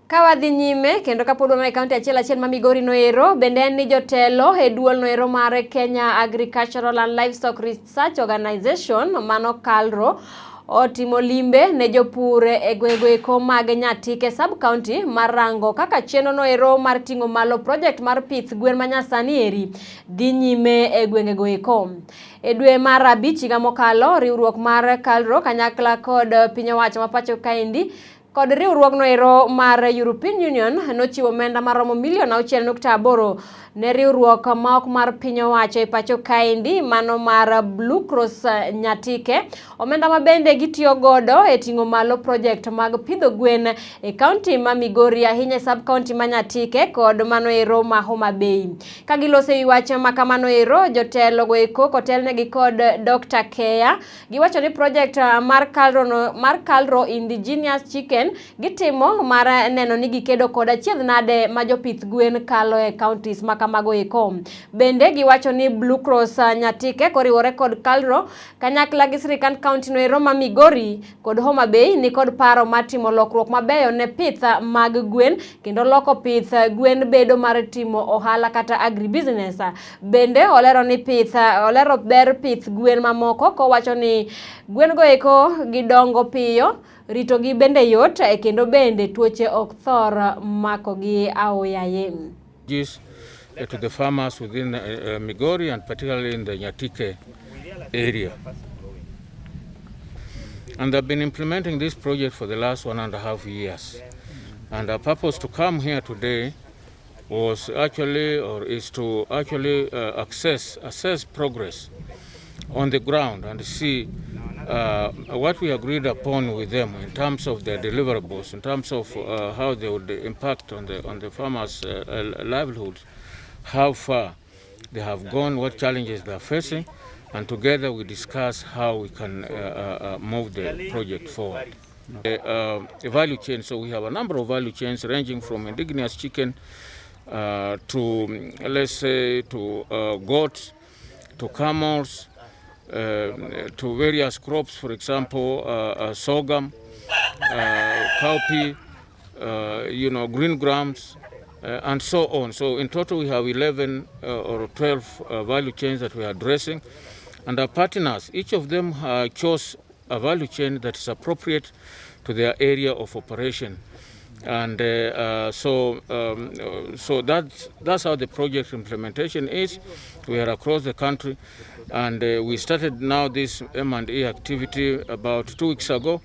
Kawadhi nyime kendo kapod wana e kaunti achiel ma Migori noero, bende en ni jotelo e duol noero mar Kenya Agricultural and Livestock Research Organization mano KALRO otimo limbe ne jopur e gwego mag Nyatike sub county mar rango kaka chenro noero mar Tingo Malo project mar Pith Gwen manyasani eri dhi nyime e gwengego eko. E dwe mar abich higa mokalo, riwruok mar KALRO kanyakla kod piny owacho ma pacho kaendi kod riwruogno ero mar European Union nochiwo omenda maromo milion 6.8 ne riwruok ma ok mar piny owacho e pacho kaendi mano mar Blue Cross Nyatike, omenda ma bende gitiyo godo e ting'o malo project mag pidho gwen e kaunti ma Migori ahinya sub county ma Nyatike kod mano ero ma Homa Bay. Ka gilose wi wach ma kamano ero, jotelo go eko kotelnegi kod Dr. Keya giwacho ni project mar KALRO Indigenous Chicken gitimo mar neno ni gikedo kod achiedh nade ma jopith gwen kalo e counties ma kamago eko. Bende giwacho ni Blue Cross Nyatike koriwore kod KALRO kanyakla gi sirikand county no ero ma Migori kod Homa Bay ni kod paro matimo lokruok mabeyo ne pith mag gwen kendo loko pith gwen bedo mar timo ohala kata agribusiness. Bende olero ber pith gwen mamoko kowacho ni gwen go eko gidongo piyo, rito gi bende yot kendo bende tuoche ok thor mako gi aoyaye. To the farmers within Migori and particularly in the Nyatike area. And they've been implementing this project for the last 1.5 years. And our purpose to come here today was is to assess progress on the ground and see what we agreed upon with them in terms of their deliverables, in terms of how they would impact on the farmers' livelihoods, how far they have gone, what challenges they are facing, and together we discuss how we can move the project forward. A value chain, so we have a number of value chains ranging from indigenous chicken to, let's say, to goats, to camels, to various crops, for example, sorghum, cowpea, green grams, and so on. So in total we have 11 or 12 value chains that we are addressing, and our partners, each of them chose a value chain that is appropriate to their area of operation. And so that's how the project implementation is. We are across the country, and we started now this M&E activity about 2 weeks ago.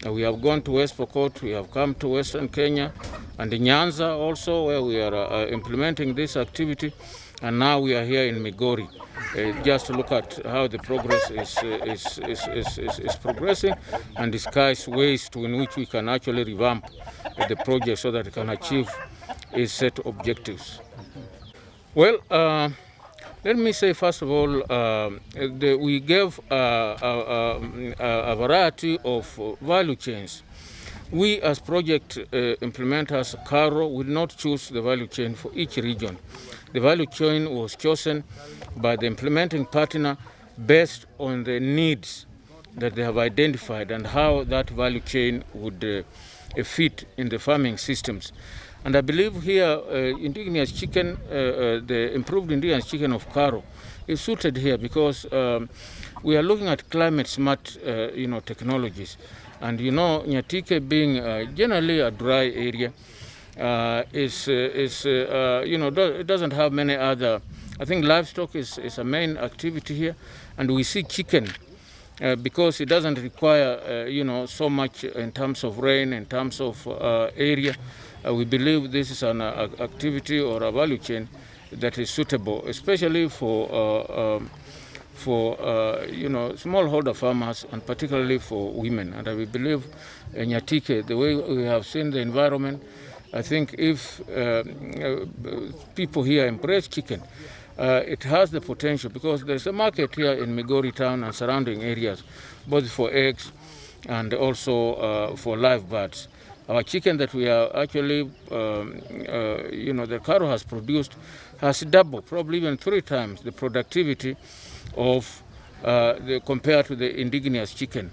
We have gone to West Pokot, we have come to Western Kenya, and in Nyanza also, where we are implementing this activity, and now we are here in Migori, just to look at how the progress is progressing and discuss ways in which we can actually revamp the project so that it can achieve its set objectives. Well, let me say first of all, we gave a variety of value chains. We as project implementers, KALRO, will not choose the value chain for each region. The value chain was chosen by the implementing partner based on the needs that they have identified and how that value chain would fit in the farming systems. And I believe here indigenous chicken, the improved indigenous chicken of KALRO is suited here because we are looking at climate smart technologies. And Nyatike being generally a dry area, it doesn't have many other. I think livestock is a main activity here, and we see chicken because it doesn't require so much in terms of rain, in terms of area. We believe this is an activity or a value chain that is suitable, especially for smallholder farmers and particularly for women. And we believe Nyatike, the way we have seen the environment, I think if people here embrace chicken, it has the potential because there's a market here in Migori town and surrounding areas, both for eggs and also for live birds. Our chicken that we are actually, the KALRO has produced has doubled, probably even 3 times the productivity of compared to the indigenous chicken.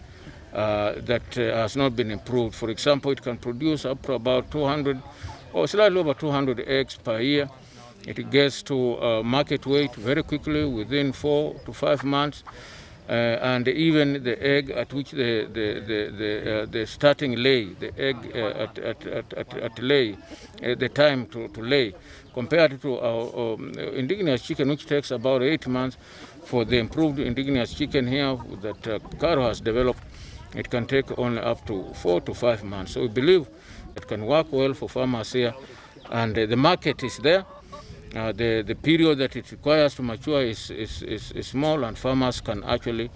that has not been improved. For example, it can produce up to about 200 or slightly over 200 eggs per year. It gets to market weight very quickly within 4 to 5 months. And even the egg at which the starting lay, the egg at lay, the time to lay, compared to our indigenous chicken, which takes about 8 months. For the improved indigenous chicken here that Karo has developed, it can take only up to 4 to 5 months. So we believe it can work well for farmers here, and the market is there. The period that it requires to mature is small, and farmers can actually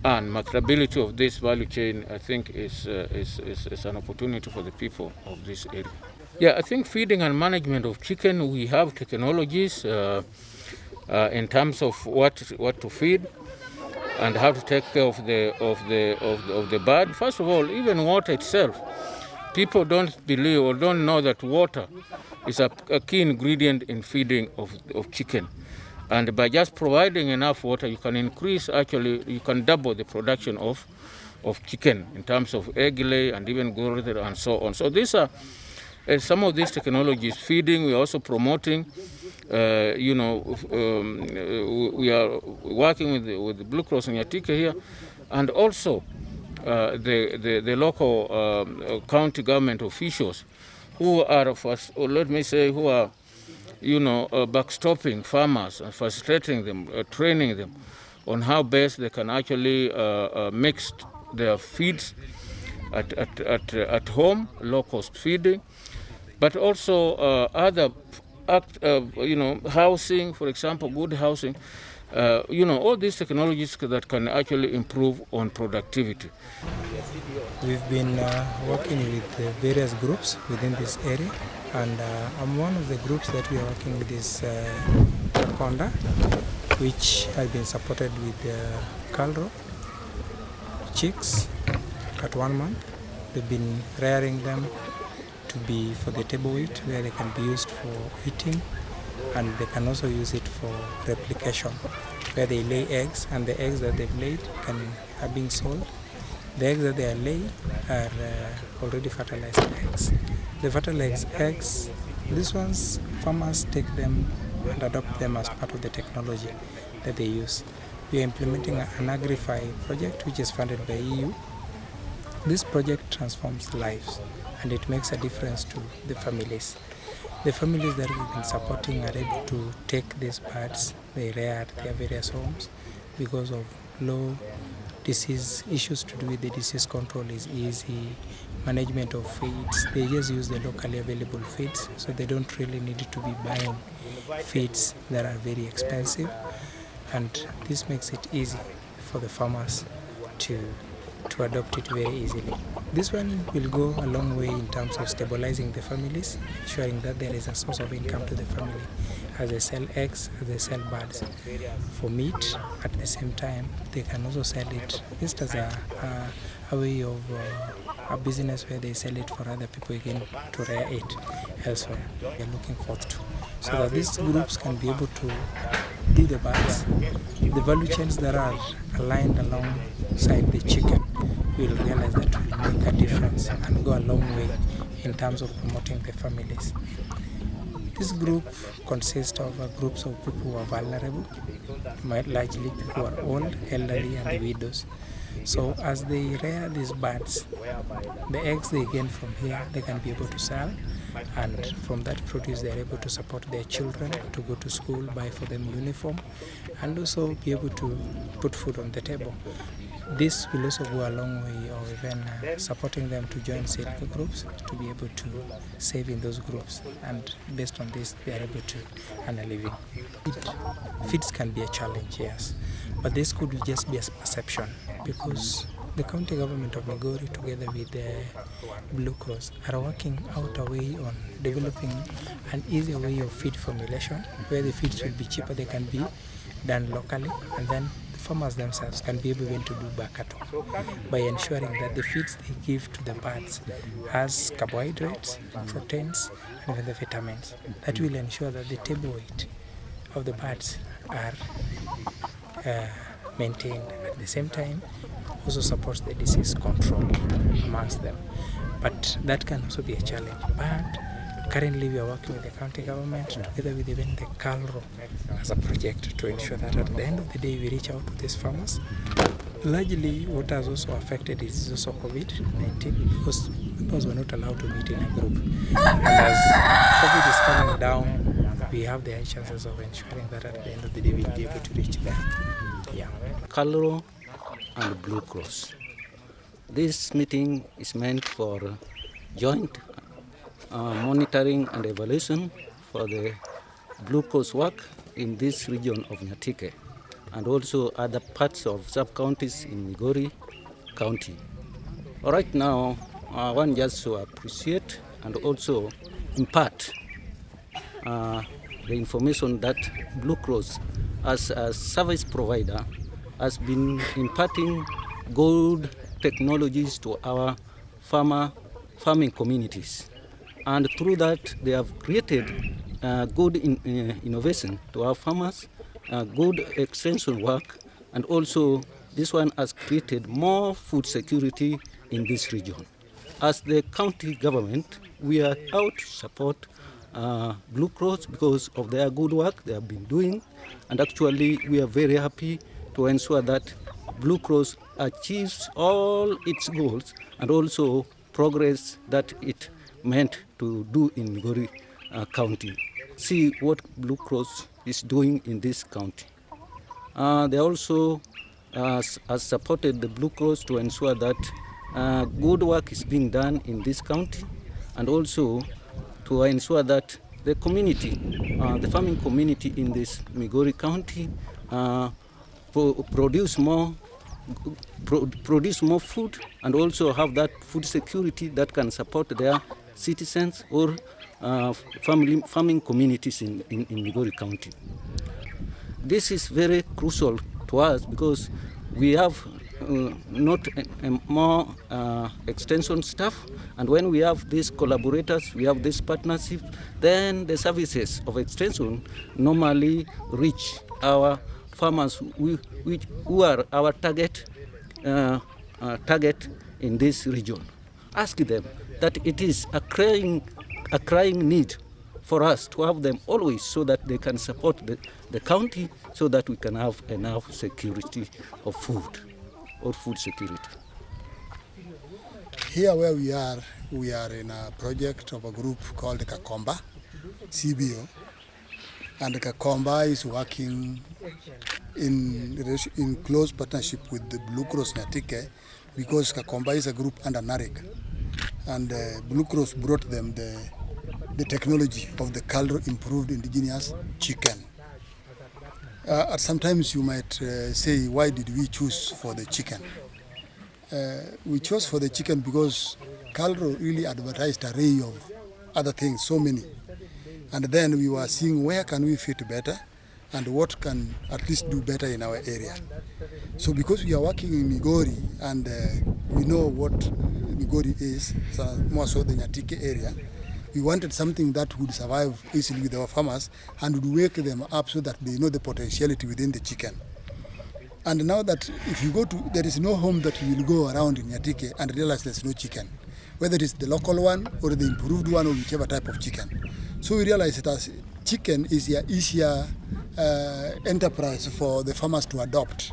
earn. Marketability of this value chain, I think, is an opportunity for the people of this area. Yeah, I think feeding and management of chicken, we have technologies in terms of what to feed and how to take care of the bird. First of all, even water itself. People don't believe or don't know that water is a key ingredient in feeding of chicken. And by just providing enough water, you can increase, actually, you can double the production of chicken in terms of egg lay and even growth and so on. So these are some of these technologies. Feeding, we're also promoting. We are working with the Blue Cross and Yatika here, and also the local county government officials who are, who are, backstopping farmers and facilitating them, training them on how best they can actually mix their feeds at home, low-cost feeding, but also other housing, for example, good housing. All these technologies that can actually improve on productivity. We've been working with various groups within this area, and I'm one of the groups that we are working with is Conda, which has been supported with Calro chicks at 1 month. They've been rearing them to be for the table weight, where they can be used for eating, and they can also use it for replication, where they lay eggs, and the eggs that they've laid are being sold. The eggs that they are laying are already fertilized eggs. The fertilized eggs, these ones, farmers take them and adopt them as part of the technology that they use. We are implementing an Agrify project, which is funded by EU. This project transforms lives, and it makes a difference to the families. The families that we've been supporting are able to take these birds, they rear at their various homes because of low disease issues to do with the disease control is easy. Management of feeds, they just use the locally available feeds, so they don't really need to be buying feeds that are very expensive, and this makes it easy for the farmers to adopt it very easily. This one will go a long way in terms of stabilizing the families, ensuring that there is a source of income to the family as they sell eggs, as they sell birds. For meat, at the same time, they can also sell it just as a way of a business where they sell it for other people again to rear it elsewhere. We are looking forward to so that these groups can be able to do the birds. The value chains that are aligned alongside the chicken, we will realize that will make a difference and go a long way in terms of promoting the families. This group consists of groups of people who are vulnerable, largely people who are old, elderly, and widows. So as they rear these birds, the eggs they gain from here, they can be able to sell, and from that produce they are able to support their children to go to school, buy for them uniform, and also be able to put food on the table. This will also go a long way of even supporting them to join self groups, to be able to save in those groups, and based on this they are able to earn a living. Feeds can be a challenge, yes, but this could just be a perception, because the county government of Migori together with the Blue Cross are working out a way on developing an easier way of feed formulation, where the feeds will be cheaper, they can be done locally, and then farmers themselves can be able to do back at home by ensuring that the feeds they give to the birds has carbohydrates, proteins, and even the vitamins. That will ensure that the table weight of the birds are maintained. At the same time, also supports the disease control amongst them. But that can also be a challenge. But currently we are working with the county government together with even the KALRO as a project to ensure that at the end of the day we reach out to these farmers. Largely what has also affected is also COVID-19 because members were not allowed to meet in a group. And as COVID is coming down, we have the high chances of ensuring that at the end of the day we'll be able to reach them. Yeah. KALRO and Blue Cross. This meeting is meant for joint monitoring and evaluation for the Blue Cross work in this region of Nyatike and also other parts of sub-counties in Migori County. Right now, I want just to appreciate and also impart the information that Blue Cross as a service provider has been imparting good technologies to our farming communities. And through that, they have created good innovation to our farmers, good extension work, and also this one has created more food security in this region. As the county government, we are out to support Blue Cross because of their good work they have been doing, and actually we are very happy to ensure that Blue Cross achieves all its goals and also progress that it meant to do in Migori County. See what Blue Cross is doing in this county. They also has supported the Blue Cross to ensure that good work is being done in this county and also to ensure that the community, the farming community in this Migori County produce more food and also have that food security that can support their citizens or farming communities in Migori County. This is very crucial to us because we have not more extension staff, and when we have these collaborators, we have this partnership, then the services of extension normally reach our farmers who are our target in this region. Ask them that it is a crying need for us to have them always so that they can support the county so that we can have enough security of food or food security. Here where we are in a project of a group called Kakomba, CBO, and Kakomba is working in close partnership with the Blue Cross Nyatike because Kakomba is a group under NARIC, and Blue Cross brought them the technology of the KALRO improved indigenous chicken. Sometimes you might say, why did we choose for the chicken? We chose for the chicken because KALRO really advertised an array of other things, so many. And then we were seeing where can we fit better and what can at least do better in our area. So because we are working in Migori and we know what Migori is, so more so the Nyatike area, we wanted something that would survive easily with our farmers and would wake them up so that they know the potentiality within the chicken. And now that if you go to, there is no home that you will go around in Nyatike and realize there's no chicken, whether it's the local one or the improved one or whichever type of chicken. So we realized that as chicken is an easier enterprise for the farmers to adopt,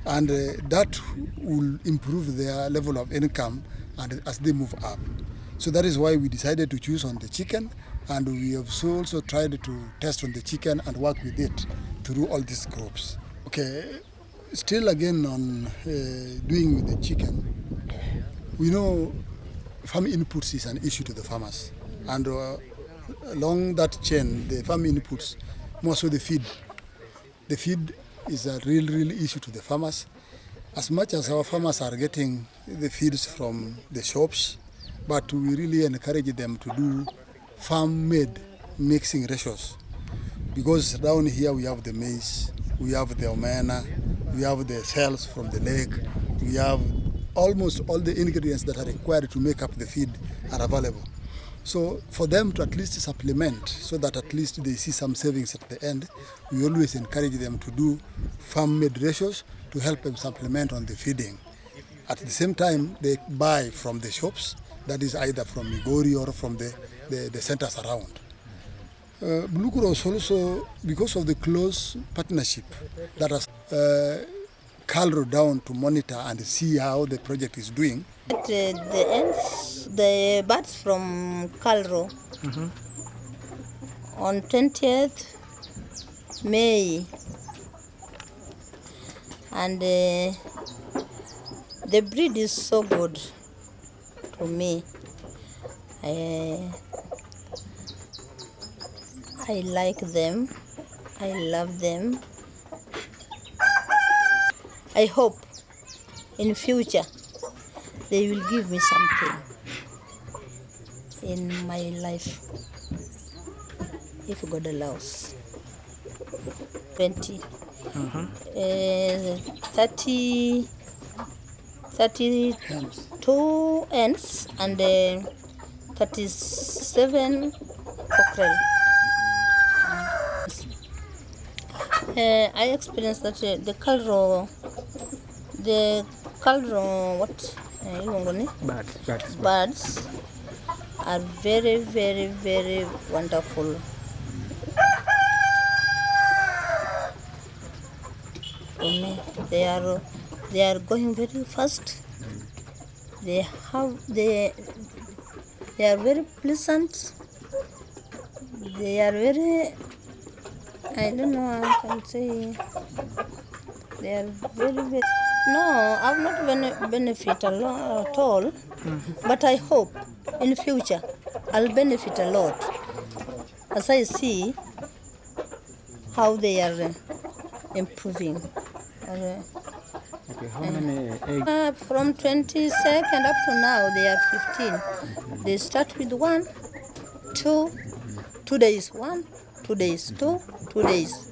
and that will improve their level of income and as they move up. So that is why we decided to choose on the chicken, and we have also tried to test on the chicken and work with it through all these groups. Okay, still again on doing with the chicken, we know farm inputs is an issue to the farmers, and along that chain, the farm inputs, more so the feed. The feed is a real issue to the farmers. As much as our farmers are getting the feeds from the shops, but we really encourage them to do farm-made mixing ratios. Because down here we have the maize, we have the omena, we have the cells from the lake, we have almost all the ingredients that are required to make up the feed are available. So for them to at least supplement so that at least they see some savings at the end, we always encourage them to do farm-made ratios to help them supplement on the feeding. At the same time, they buy from the shops, that is either from Migori or from the centers around. Blue Cross also, because of the close partnership that has Calro down to monitor and see how the project is doing. The birds from Calro on 20th May, and the breed is so good to me. I like them. I love them. I hope in future they will give me something in my life, if God allows. 32 ants and 37 cockerel. I experienced that the Calro, birds are very, very, very wonderful. For me, they are going very fast. They are very pleasant. They are very, I don't know, I can say, they are very, very, no, I've not benefit a lot at all, but I hope in future I'll benefit a lot as I see how they are improving. Okay, how many eggs? From 22nd up to now, they are 15. They start with 1, 2 days, 1, 2 days, 2 days.